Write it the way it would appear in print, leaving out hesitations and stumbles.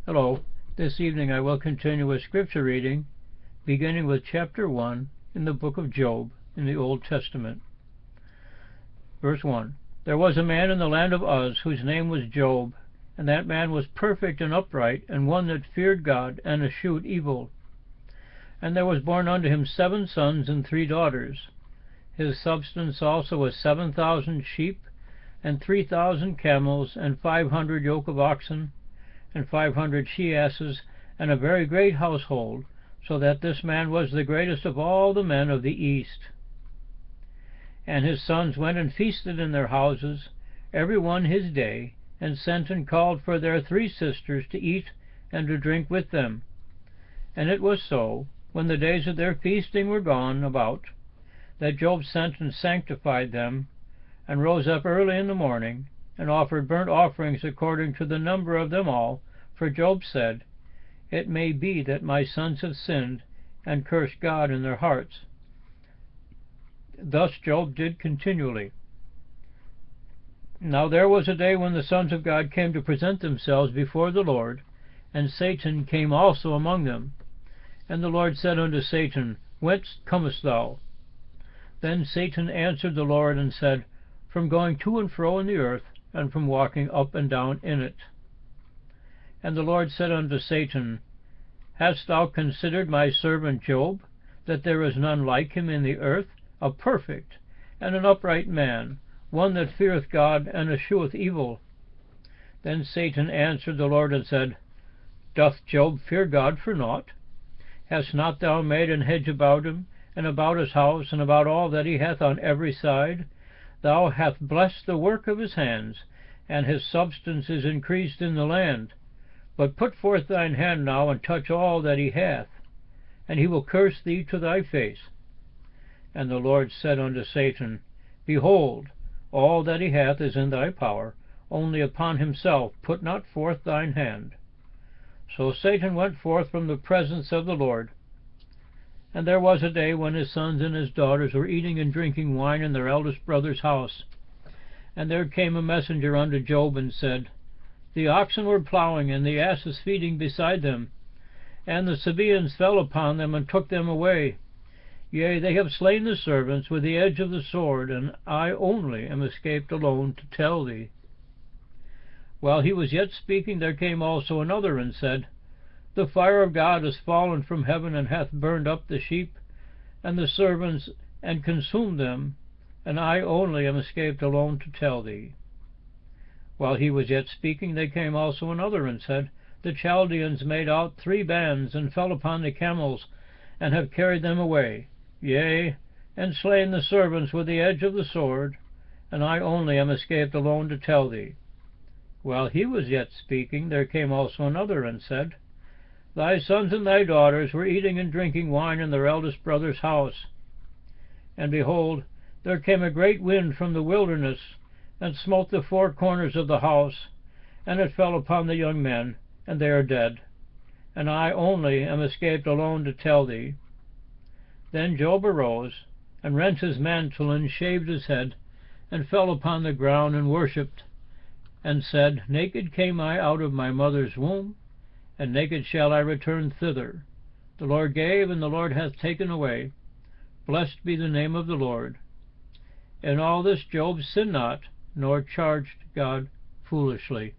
Hello. This evening I will continue with scripture reading, beginning with chapter 1 in the book of Job in the Old Testament. Verse 1. There was a man in the land of Uz whose name was Job, and that man was perfect and upright, and one that feared God and eschewed evil. And there was born unto him 7 sons and 3 daughters. His substance also was 7,000 sheep, and 3,000 camels, and 500 yoke of oxen, and 500 she-asses, and a very great household, so that this man was the greatest of all the men of the east. And his sons went and feasted in their houses, every one his day, and sent and called for their 3 sisters to eat and to drink with them. And it was so, when the days of their feasting were gone about, that Job sent and sanctified them, and rose up early in the morning, and offered burnt offerings according to the number of them all. For Job said, It may be that my sons have sinned, and cursed God in their hearts. Thus Job did continually. Now there was a day when the sons of God came to present themselves before the Lord, and Satan came also among them. And the Lord said unto Satan, Whence comest thou? Then Satan answered the Lord and said, From going to and fro in the earth, and from walking up and down in it. And the Lord said unto Satan, Hast thou considered my servant Job, that there is none like him in the earth, a perfect and an upright man, one that feareth God and escheweth evil? Then Satan answered the Lord and said, Doth Job fear God for naught? Hast not thou made an hedge about him, and about his house, and about all that he hath on every side? Thou hast blessed the work of his hands, and his substance is increased in the land. But put forth thine hand now, and touch all that he hath, and he will curse thee to thy face. And the Lord said unto Satan, Behold, all that he hath is in thy power, only upon himself put not forth thine hand. So Satan went forth from the presence of the Lord. And there was a day when his sons and his daughters were eating and drinking wine in their eldest brother's house. And there came a messenger unto Job, and said, The oxen were plowing, and the asses feeding beside them, and the Sabaeans fell upon them, and took them away. Yea, they have slain the servants with the edge of the sword, and I only am escaped alone to tell thee. While he was yet speaking, there came also another, and said, The fire of God is fallen from heaven, and hath burned up the sheep and the servants, and consumed them, and I only am escaped alone to tell thee. While he was yet speaking, there came also another, and said, The Chaldeans made out 3 bands, and fell upon the camels, and have carried them away, yea, and slain the servants with the edge of the sword, and I only am escaped alone to tell thee. While he was yet speaking, there came also another, and said, Thy sons and thy daughters were eating and drinking wine in their eldest brother's house. And behold, there came a great wind from the wilderness, and smote the 4 corners of the house, and it fell upon the young men, and they are dead. And I only am escaped alone to tell thee. Then Job arose, and rent his mantle, and shaved his head, and fell upon the ground, and worshipped, and said, Naked came I out of my mother's womb, and naked shall I return thither. The Lord gave, and the Lord hath taken away. Blessed be the name of the Lord. In all this Job sinned not, nor charged God foolishly.